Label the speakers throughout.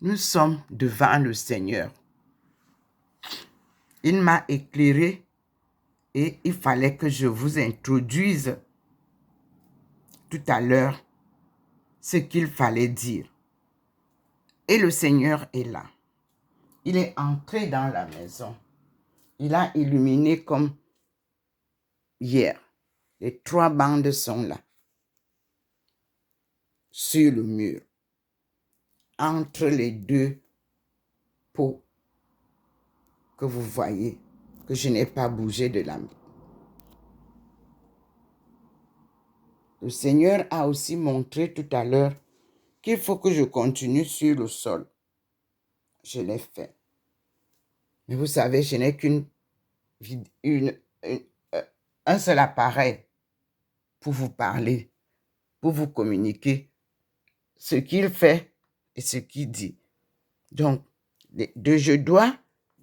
Speaker 1: nous sommes devant le Seigneur. Il m'a éclairé et il fallait que je vous introduise tout à l'heure ce qu'il fallait dire. Et le Seigneur est là. Il est entré dans la maison. Il a illuminé comme hier. Les 3 bandes sont là, sur le mur, entre les 2 pots que vous voyez, que je n'ai pas bougé de la main. Le Seigneur a aussi montré tout à l'heure qu'il faut que je continue sur le sol. Je l'ai fait. Mais vous savez, je n'ai un seul appareil pour vous parler, pour vous communiquer ce qu'il fait et ce qu'il dit. Donc, je dois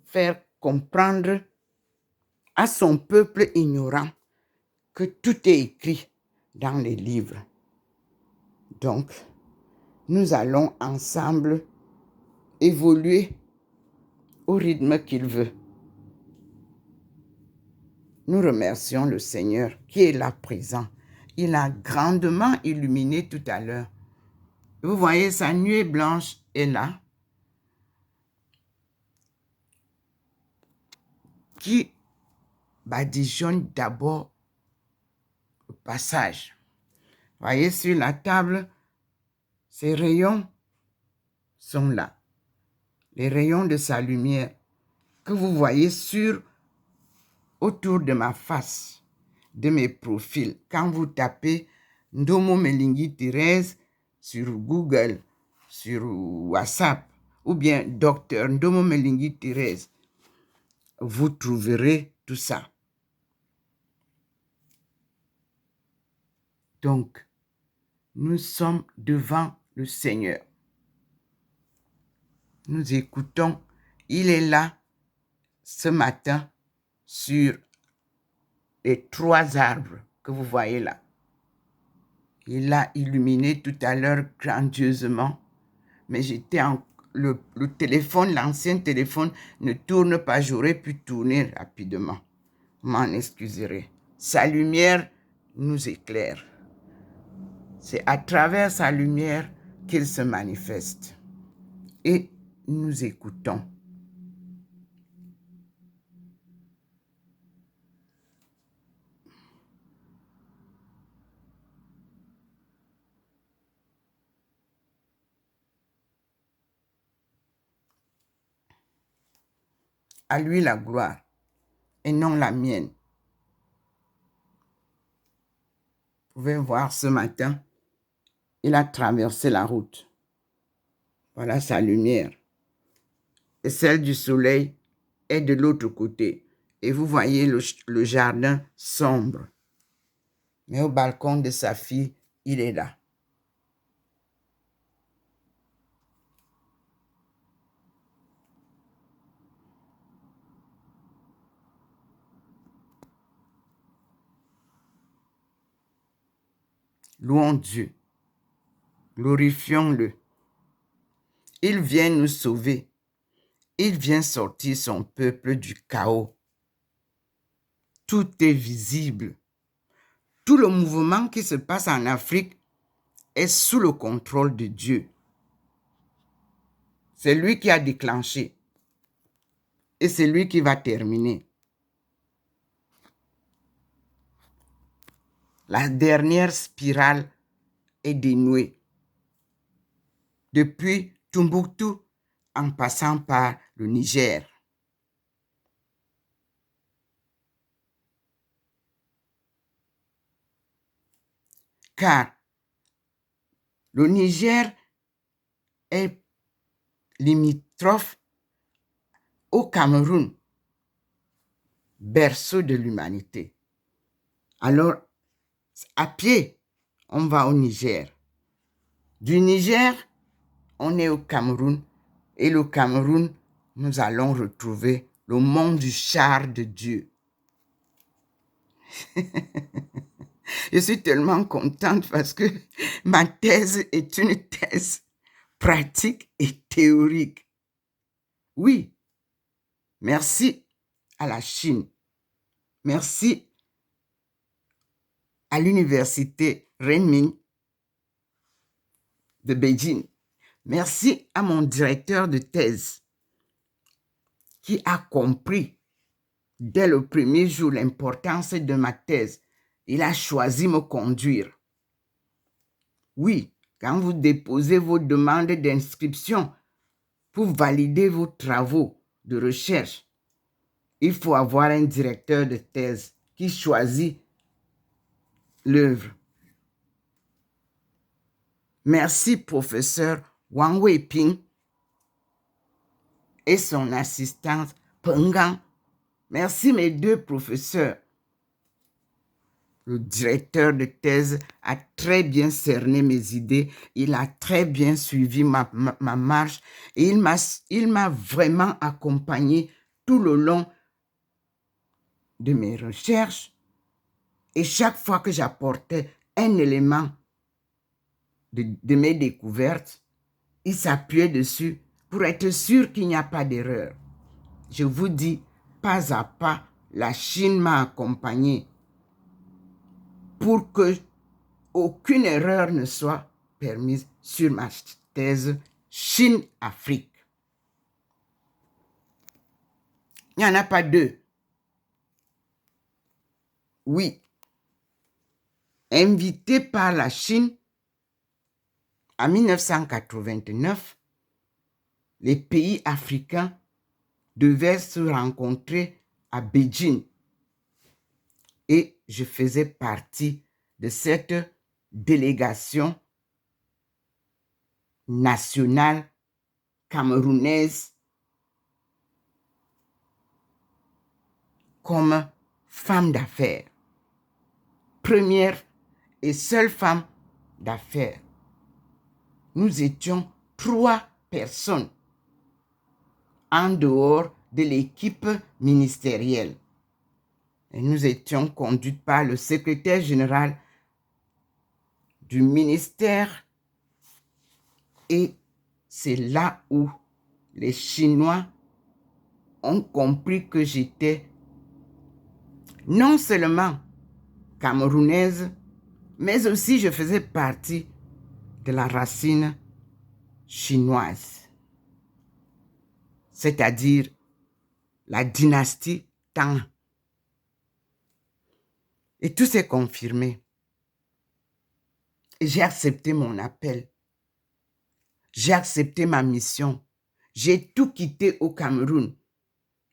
Speaker 1: faire comprendre à son peuple ignorant que tout est écrit dans les livres. Donc, nous allons ensemble évoluer au rythme qu'il veut. Nous remercions le Seigneur qui est là présent. Il a grandement illuminé tout à l'heure. Vous voyez, sa nuée blanche est là, qui badigeonne d'abord le passage. Vous voyez, sur la table, ces rayons sont là. Les rayons de sa lumière que vous voyez autour de ma face, de mes profils. Quand vous tapez Ndomo Melingi Thérèse sur Google, sur WhatsApp, ou bien Docteur Ndomo Melingi Thérèse, vous trouverez tout ça. Donc, nous sommes devant le Seigneur. Nous écoutons. Il est là ce matin sur les 3 arbres que vous voyez là. Il l'a illuminé tout à l'heure grandiosement, mais le téléphone, l'ancien téléphone ne tourne pas. J'aurais pu tourner rapidement. M'en excuserez. Sa lumière nous éclaire. C'est à travers sa lumière qu'il se manifeste. Et nous écoutons. À lui la gloire et non la mienne. Vous pouvez voir ce matin, il a traversé la route. Voilà sa lumière. Et celle du soleil est de l'autre côté. Et vous voyez le jardin sombre. Mais au balcon de sa fille, il est là. Louons Dieu. Glorifions-le. Il vient nous sauver. Il vient sortir son peuple du chaos. Tout est visible. Tout le mouvement qui se passe en Afrique est sous le contrôle de Dieu. C'est lui qui a déclenché. Et c'est lui qui va terminer. La dernière spirale est dénouée. Depuis Tombouctou en passant par le Niger. Car le Niger est limitrophe au Cameroun, berceau de l'humanité. Alors, à pied, on va au Niger. Du Niger, on est au Cameroun. Et le Cameroun, nous allons retrouver le monde du char de Dieu. Je suis tellement contente parce que ma thèse est une thèse pratique et théorique. Oui, merci à la Chine. Merci à l'université Renmin de Beijing. Merci à mon directeur de thèse qui a compris dès le premier jour l'importance de ma thèse. Il a choisi me conduire. Oui, quand vous déposez vos demandes d'inscription pour valider vos travaux de recherche, il faut avoir un directeur de thèse qui choisit l'œuvre. Merci, professeur Wang Weiping et son assistante Peng Gang. Merci, mes deux professeurs. Le directeur de thèse a très bien cerné mes idées. Il a très bien suivi ma marche. Et il m'a vraiment accompagné tout le long de mes recherches. Et chaque fois que j'apportais un élément de mes découvertes, il s'appuyait dessus pour être sûr qu'il n'y a pas d'erreur. Je vous dis, pas à pas, la Chine m'a accompagné pour que aucune erreur ne soit permise sur ma thèse Chine-Afrique. Il n'y en a pas deux. Oui. Invité par la Chine en 1989, les pays africains devaient se rencontrer à Beijing et je faisais partie de cette délégation nationale camerounaise comme femme d'affaires. Première et seule femme d'affaires. Nous étions 3 personnes en dehors de l'équipe ministérielle. Et nous étions conduites par le secrétaire général du ministère. Et c'est là où les Chinois ont compris que j'étais non seulement camerounaise, mais aussi je faisais partie de la racine chinoise, c'est-à-dire la dynastie Tang. Et tout s'est confirmé. J'ai accepté mon appel. J'ai accepté ma mission. J'ai tout quitté au Cameroun.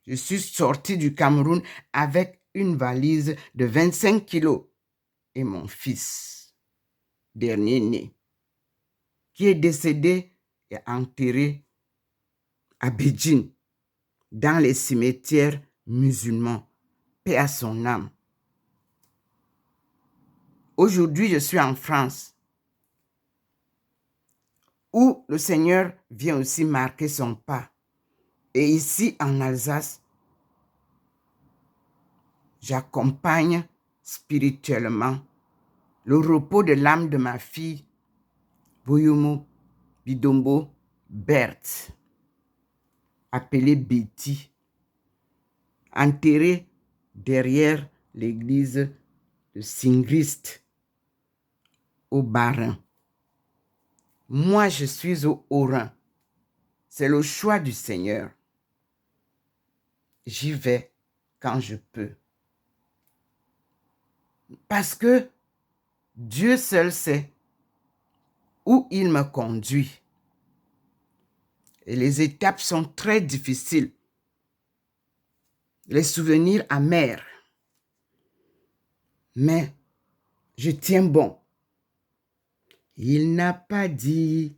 Speaker 1: Je suis sortie du Cameroun avec une valise de 25 kilos et mon fils, dernier né, qui est décédé et enterré à Beijing, dans les cimetières musulmans. Paix à son âme. Aujourd'hui, je suis en France, où le Seigneur vient aussi marquer son pas. Et ici, en Alsace, j'accompagne spirituellement le repos de l'âme de ma fille, Boyumu Bidombo Berthe, appelée Betty, enterrée derrière l'église de Singrist, au Bas-Rhin. Moi, je suis au Haut-Rhin. C'est le choix du Seigneur. J'y vais quand je peux. Parce que Dieu seul sait où il me conduit. Et les étapes sont très difficiles. Les souvenirs amers. Mais je tiens bon. Il n'a pas dit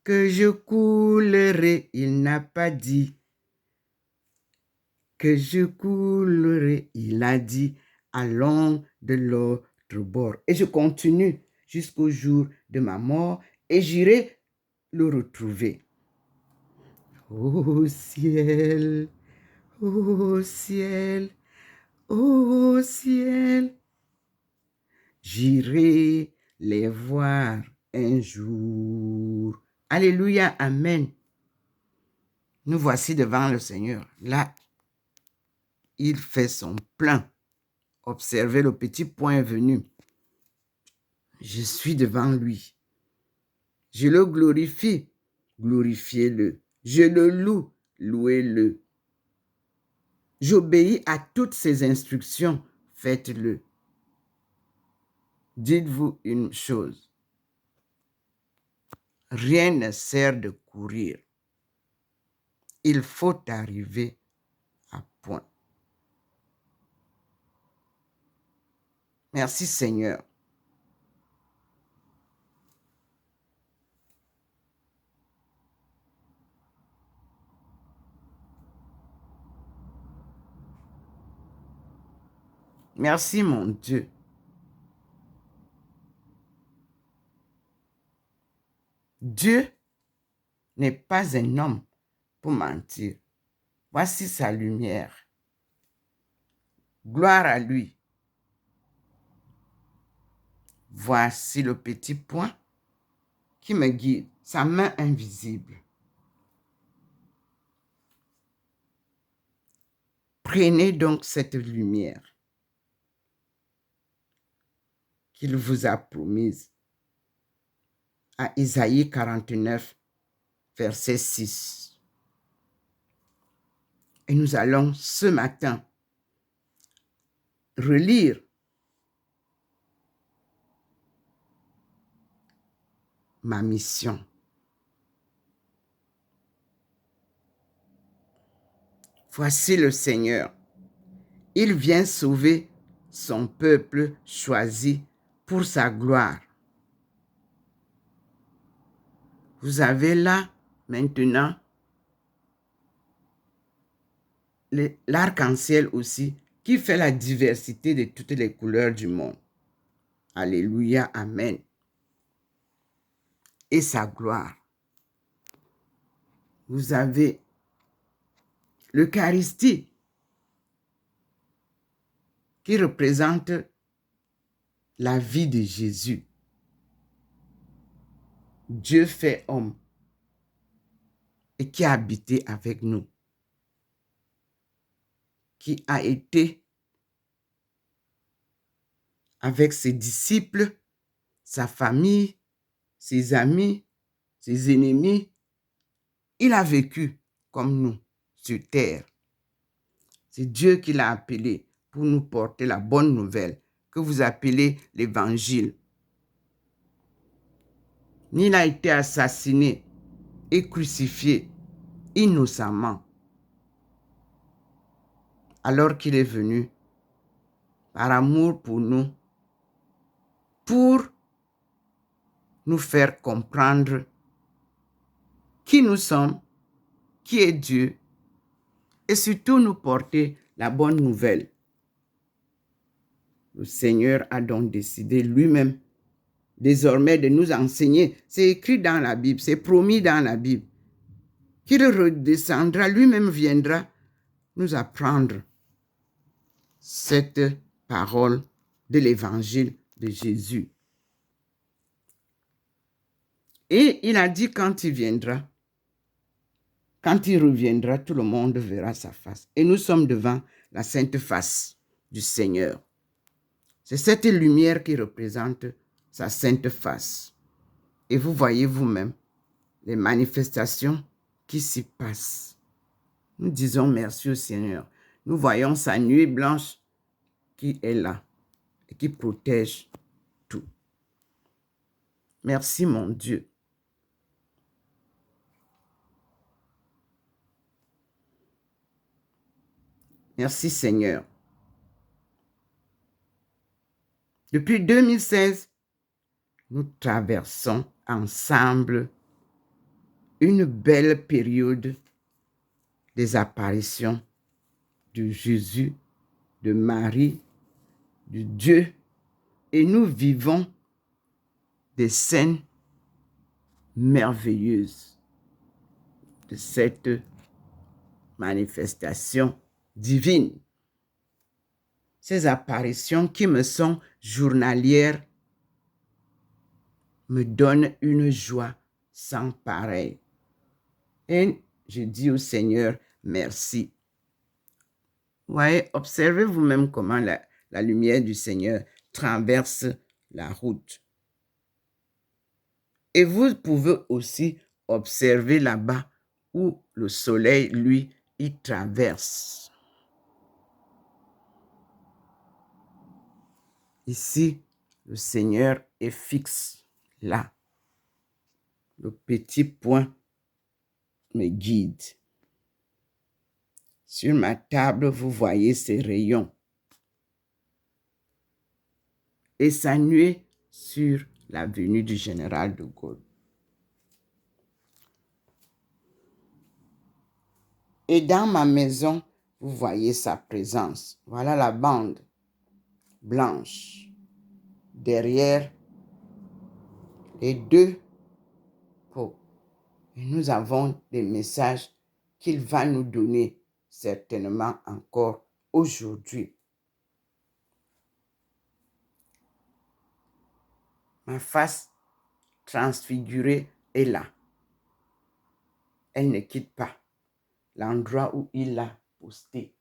Speaker 1: que je coulerai. Il n'a pas dit que je coulerai. Il a dit allons de l'autre bord. Et je continue jusqu'au jour de ma mort et j'irai le retrouver. Ô ciel, ô ciel, ô ciel, j'irai les voir un jour. Alléluia, amen. Nous voici devant le Seigneur. Là, il fait son plein. Observez le petit point venu. Je suis devant lui. Je le glorifie. Glorifiez-le. Je le loue. Louez-le. J'obéis à toutes ses instructions. Faites-le. Dites-vous une chose. Rien ne sert de courir. Il faut arriver à point. Merci Seigneur. Merci mon Dieu. Dieu n'est pas un homme pour mentir. Voici sa lumière. Gloire à lui. Voici le petit point qui me guide, sa main invisible. Prenez donc cette lumière qu'il vous a promise à Isaïe 49, verset 6. Et nous allons ce matin relire ma mission. Voici le Seigneur. Il vient sauver son peuple choisi pour sa gloire. Vous avez là maintenant l'arc-en-ciel aussi qui fait la diversité de toutes les couleurs du monde. Alléluia, amen. Et sa gloire. Vous avez l'Eucharistie qui représente la vie de Jésus. Dieu fait homme et qui a habité avec nous, qui a été avec ses disciples, sa famille, ses amis, ses ennemis. Il a vécu comme nous sur terre. C'est Dieu qui l'a appelé pour nous porter la bonne nouvelle que vous appelez l'évangile. Il a été assassiné et crucifié innocemment alors qu'il est venu par amour pour nous, pour nous faire comprendre qui nous sommes, qui est Dieu, et surtout nous porter la bonne nouvelle. Le Seigneur a donc décidé lui-même désormais de nous enseigner. C'est écrit dans la Bible, c'est promis dans la Bible, qu'il redescendra, lui-même viendra nous apprendre cette parole de l'évangile de Jésus. Et il a dit quand il viendra, quand il reviendra, tout le monde verra sa face. Et nous sommes devant la sainte face du Seigneur. C'est cette lumière qui représente sa sainte face. Et vous voyez vous-même les manifestations qui s'y passent. Nous disons merci au Seigneur. Nous voyons sa nuée blanche qui est là et qui protège tout. Merci mon Dieu. Merci Seigneur. Depuis 2016, nous traversons ensemble une belle période des apparitions de Jésus, de Marie, de Dieu, et nous vivons des scènes merveilleuses de cette manifestation divine. Ces apparitions qui me sont journalières me donnent une joie sans pareil. Et je dis au Seigneur, merci. Vous voyez, observez vous-même comment la lumière du Seigneur traverse la route. Et vous pouvez aussi observer là-bas où le soleil, lui, il traverse. Ici, le Seigneur est fixe là. Le petit point me guide. Sur ma table, vous voyez ces rayons. Et sa nuée sur l'avenue du général de Gaulle. Et dans ma maison, vous voyez sa présence. Voilà la bande blanche. Derrière les deux pots. Et nous avons des messages qu'il va nous donner certainement encore aujourd'hui. Ma face transfigurée est là. Elle ne quitte pas l'endroit où il l'a posté.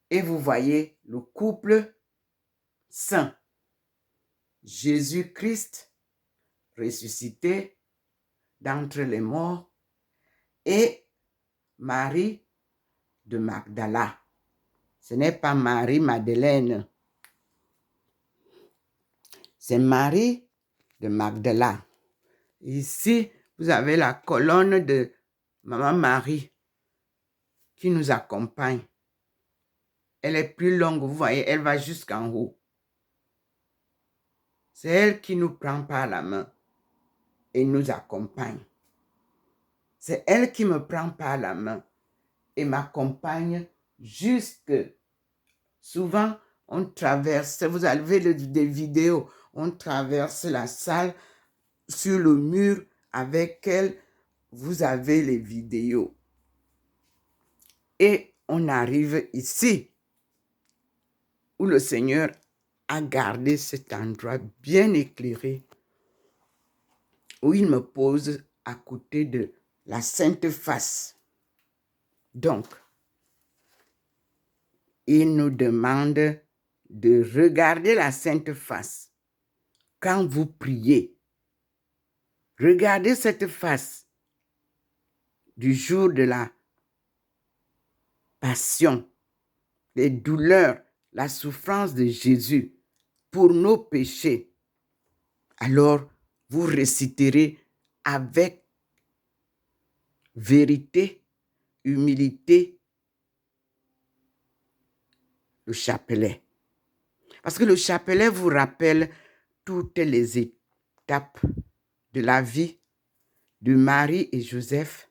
Speaker 1: Et vous voyez le couple saint. Jésus-Christ ressuscité d'entre les morts et Marie de Magdala. Ce n'est pas Marie-Madeleine. C'est Marie de Magdala. Ici, vous avez la colonne de Maman Marie qui nous accompagne. Elle est plus longue, vous voyez, elle va jusqu'en haut. C'est elle qui nous prend par la main et nous accompagne. C'est elle qui me prend par la main et m'accompagne jusque. Souvent, on traverse, vous avez des vidéos, on traverse la salle sur le mur avec elle, vous avez les vidéos. Et on arrive ici, où le Seigneur a gardé cet endroit bien éclairé, où il me pose à côté de la Sainte Face. Donc, il nous demande de regarder la Sainte Face quand vous priez. Regardez cette face du jour de la passion, les douleurs, la souffrance de Jésus pour nos péchés. Alors, vous réciterez avec vérité, humilité, le chapelet. Parce que le chapelet vous rappelle toutes les étapes de la vie de Marie et Joseph,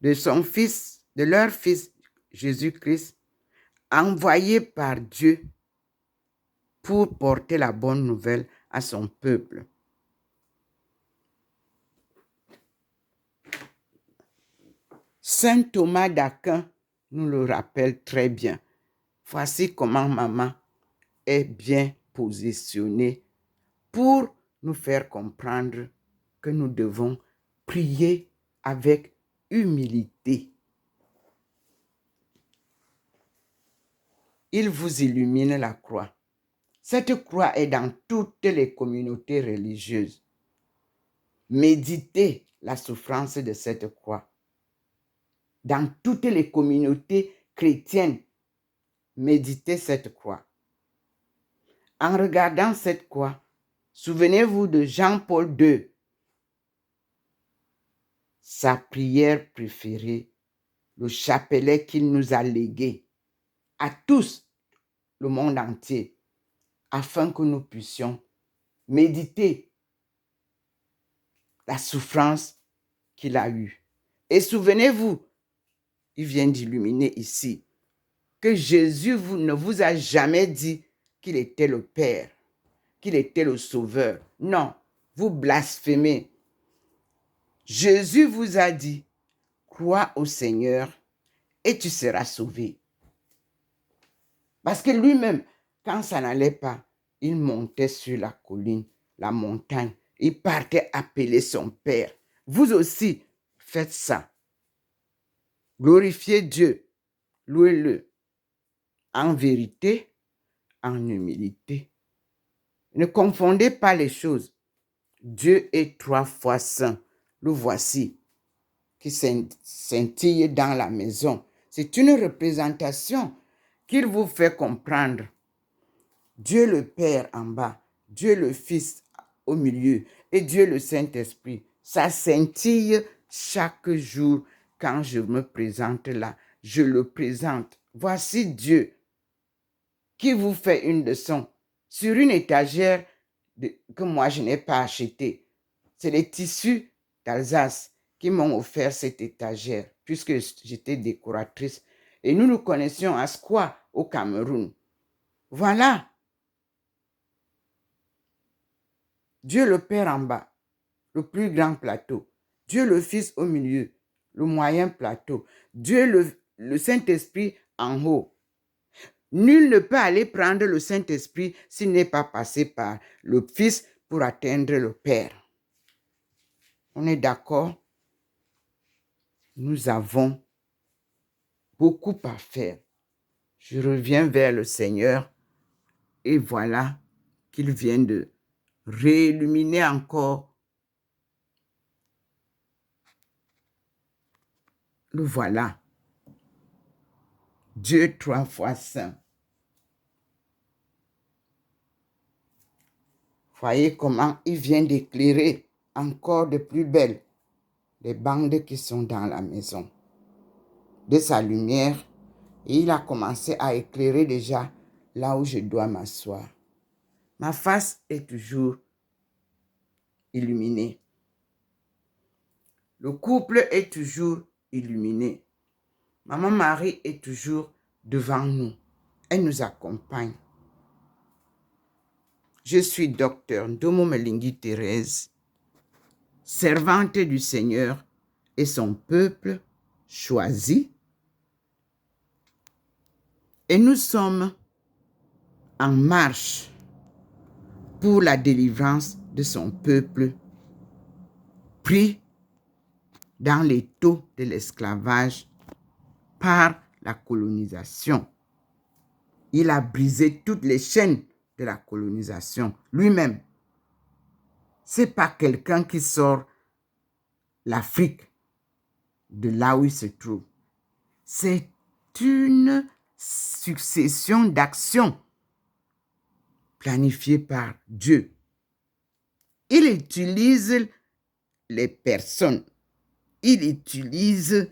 Speaker 1: de son fils, de leur fils Jésus-Christ, envoyé par Dieu pour porter la bonne nouvelle à son peuple. Saint Thomas d'Aquin nous le rappelle très bien. Voici comment maman est bien positionnée pour nous faire comprendre que nous devons prier avec humilité. Il vous illumine la croix. Cette croix est dans toutes les communautés religieuses. Méditez la souffrance de cette croix. Dans toutes les communautés chrétiennes, méditez cette croix. En regardant cette croix, souvenez-vous de Jean-Paul II. Sa prière préférée, le chapelet qu'il nous a légué à tous, le monde entier, afin que nous puissions méditer la souffrance qu'il a eue. Et souvenez-vous, il vient d'illuminer ici, que Jésus ne vous a jamais dit qu'il était le Père, qu'il était le Sauveur. Non, vous blasphémez. Jésus vous a dit, crois au Seigneur et tu seras sauvé. Parce que lui-même, quand ça n'allait pas, il montait sur la colline, la montagne, Il partait appeler son Père. Vous aussi, faites ça. Glorifiez Dieu. Louez-le. En vérité, en humilité. Ne confondez pas les choses. Dieu est 3 fois saint. Le voici qui scintille dans la maison. C'est une représentation qu'il vous fait comprendre. Dieu le Père en bas, Dieu le Fils au milieu et Dieu le Saint-Esprit. Ça scintille chaque jour quand je me présente là. Je le présente. Voici Dieu qui vous fait une leçon sur une étagère que moi je n'ai pas achetée. C'est les tissus d'Alsace qui m'ont offert cette étagère puisque j'étais décoratrice. Et nous nous connaissions à Squaw au Cameroun. Voilà. Dieu le Père en bas, le plus grand plateau. Dieu le Fils au milieu, le moyen plateau. Dieu le Saint-Esprit en haut. Nul ne peut aller prendre le Saint-Esprit s'il n'est pas passé par le Fils pour atteindre le Père. On est d'accord? Nous avons beaucoup à faire. Je reviens vers le Seigneur et voilà qu'il vient de réilluminer encore. Le voilà. Dieu 3 fois saint. Voyez comment il vient d'éclairer encore de plus belle les bandes qui sont dans la maison. De sa lumière, et il a commencé à éclairer déjà là où je dois m'asseoir. Ma face est toujours illuminée. Le couple est toujours illuminé. Maman Marie est toujours devant nous. Elle nous accompagne. Je suis docteur Ndomo Melingi Thérèse, servante du Seigneur et son peuple choisi. Et nous sommes en marche pour la délivrance de son peuple pris dans les taux de l'esclavage par la colonisation. Il a brisé toutes les chaînes de la colonisation lui-même. Ce n'est pas quelqu'un qui sort l'Afrique de là où il se trouve. C'est une succession d'actions planifiées par Dieu. Il utilise les personnes. Il utilise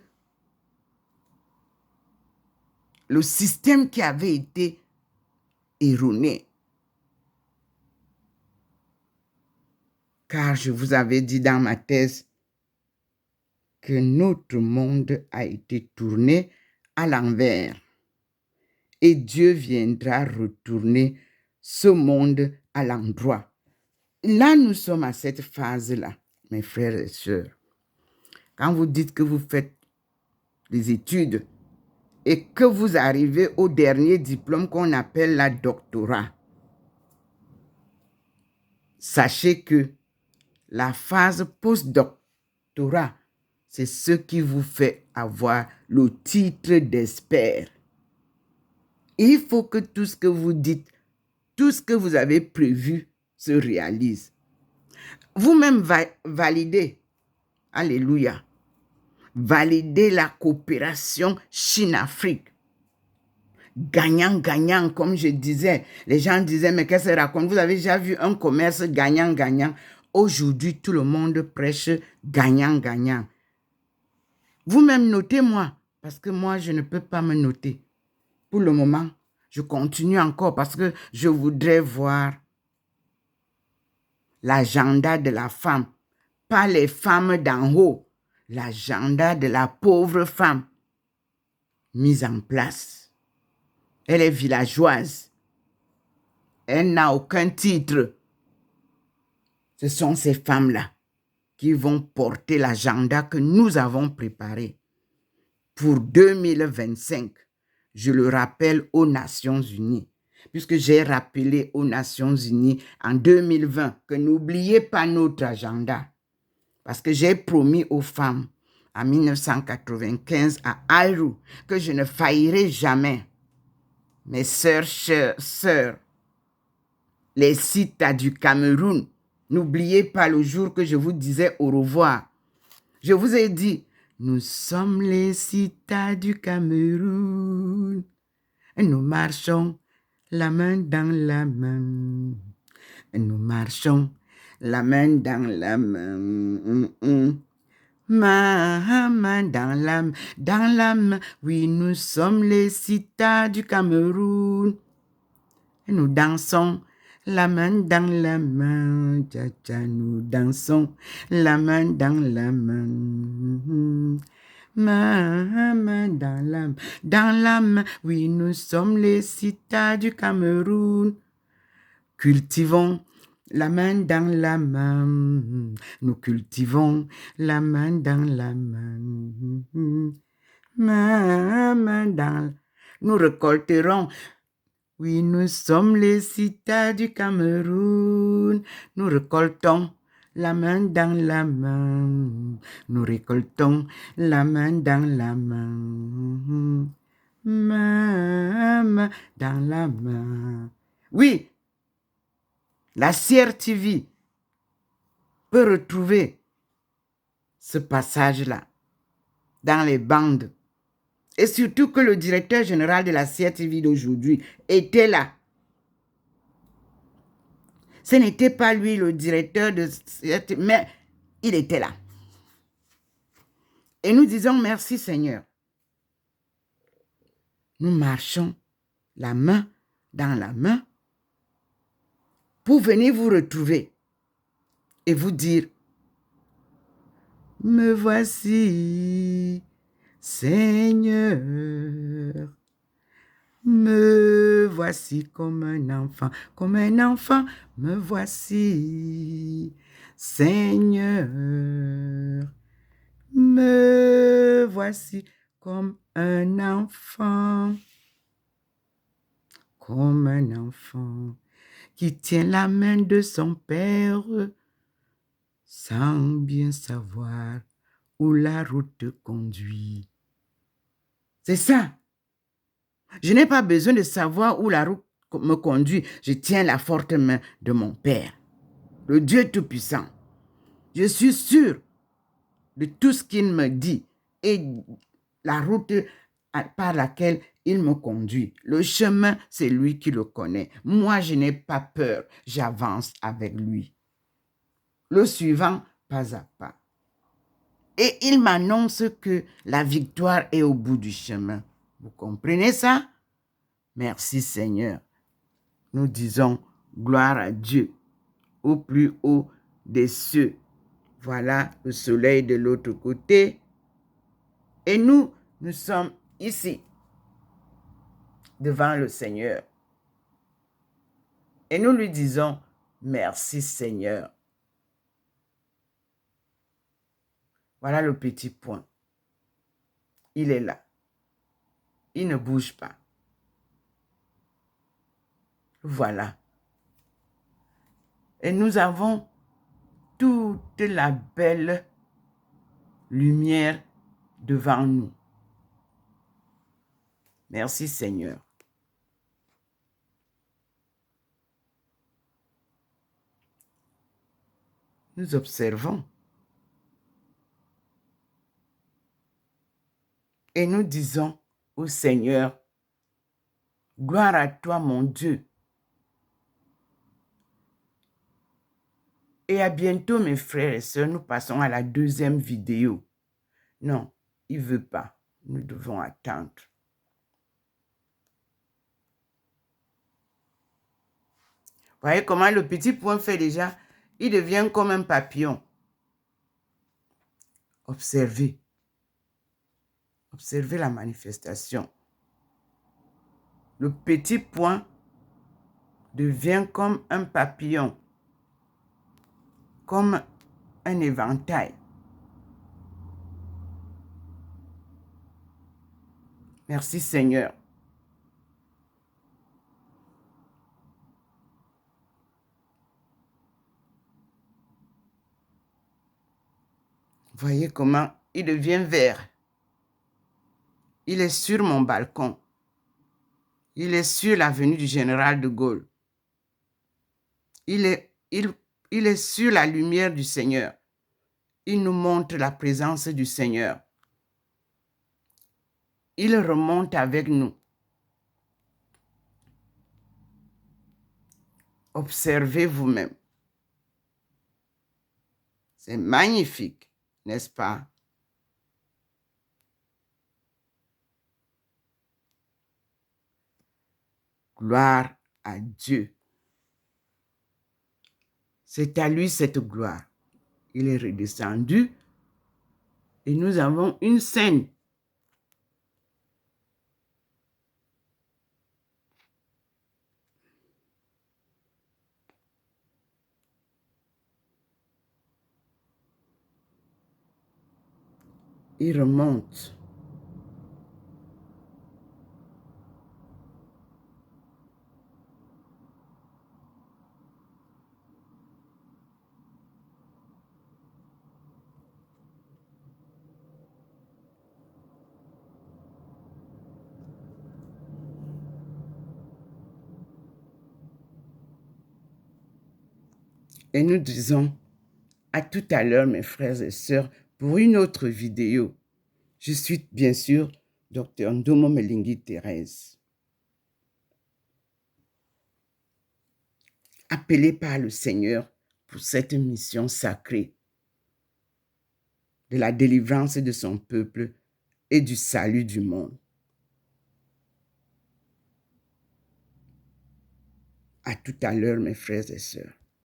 Speaker 1: le système qui avait été erroné. Car je vous avais dit dans ma thèse que notre monde a été tourné à l'envers. Et Dieu viendra retourner ce monde à l'endroit. Là, nous sommes à cette phase-là, mes frères et sœurs. Quand vous dites que vous faites des études et que vous arrivez au dernier diplôme qu'on appelle la doctorat, sachez que la phase post-doctorat, c'est ce qui vous fait avoir le titre d'expert. Il faut que tout ce que vous dites, tout ce que vous avez prévu se réalise. Vous-même validez, alléluia, validez la coopération Chine-Afrique. Gagnant-gagnant, comme je disais. Les gens disaient, mais qu'est-ce que ça raconte? Vous avez déjà vu un commerce gagnant-gagnant? Aujourd'hui, tout le monde prêche gagnant-gagnant. Vous-même, notez-moi, parce que moi, je ne peux pas me noter. Pour le moment, je continue encore parce que je voudrais voir l'agenda de la femme, pas les femmes d'en haut, l'agenda de la pauvre femme mise en place. Elle est villageoise. Elle n'a aucun titre. Ce sont ces femmes-là qui vont porter l'agenda que nous avons préparé pour 2025. Je le rappelle aux Nations Unies. puisque j'ai rappelé aux Nations Unies en 2020 que n'oubliez pas notre agenda. Parce que j'ai promis aux femmes en 1995 à Aïrou que je ne faillirai jamais. Mes sœurs, les Citas du Cameroun, n'oubliez pas le jour que je vous disais au revoir. Je vous ai dit, nous sommes les Citas du Cameroun. Nous marchons la main dans la main. Nous marchons la main dans la main. Main dans la main. Oui, nous sommes les Citas du Cameroun. Nous dansons la main dans la main. Tcha, tcha, nous dansons la main dans la main. Main dans la main. Oui, nous sommes les Citas du Cameroun. Cultivons la main dans la main. Nous cultivons la main dans la main. Main dans. Nous récolterons. Oui, nous sommes les Citas du Cameroun. Nous récoltons la main dans la main. Nous récoltons la main dans la main. Main dans la main. Oui, la CRTV peut retrouver ce passage-là dans les bandes. Et surtout que le directeur général de la CRTV d'aujourd'hui était là. Ce n'était pas lui le directeur de CRTV, mais il était là. Et nous disons merci Seigneur. Nous marchons la main dans la main pour venir vous retrouver et vous dire, me voici, Seigneur, me voici comme un enfant, me voici, Seigneur, me voici comme un enfant qui tient la main de son père sans bien savoir où la route conduit. C'est ça. Je n'ai pas besoin de savoir où la route me conduit. Je tiens la forte main de mon Père, le Dieu Tout-Puissant. Je suis sûr de tout ce qu'il me dit et la route par laquelle il me conduit. Le chemin, c'est lui qui le connaît. Moi, je n'ai pas peur. J'avance avec lui. Le suivant, pas à pas. Et il m'annonce que la victoire est au bout du chemin. Vous comprenez ça? Merci Seigneur. Nous disons gloire à Dieu au plus haut des cieux. Voilà le soleil de l'autre côté. Et nous sommes ici, devant le Seigneur. Et nous lui disons merci Seigneur. Voilà le petit point. Il est là. Il ne bouge pas. Voilà. Et nous avons toute la belle lumière devant nous. Merci Seigneur. Nous observons. Et nous disons au Seigneur, gloire à toi mon Dieu. Et à bientôt mes frères et sœurs, nous passons à la deuxième vidéo. Non, il ne veut pas. Nous devons attendre. Voyez comment le petit point fait déjà, il devient comme un papillon. Observez. Observez la manifestation. Le petit point devient comme un papillon, comme un éventail. Merci Seigneur. Voyez comment il devient vert. Il est sur mon balcon. Il est sur l'avenue du Général de Gaulle. Il est sur la lumière du Seigneur. Il nous montre la présence du Seigneur. Il remonte avec nous. Observez vous-même. C'est magnifique, n'est-ce pas? Gloire à Dieu. C'est à lui cette gloire. Il est redescendu et nous avons une scène. Il remonte. Et nous disons à tout à l'heure, mes frères et sœurs, pour une autre vidéo. Je suis bien sûr Dr Ndomo Melingi Thérèse, appelée par le Seigneur pour cette mission sacrée de la délivrance de son peuple et du salut du monde. À tout à l'heure, mes frères et sœurs.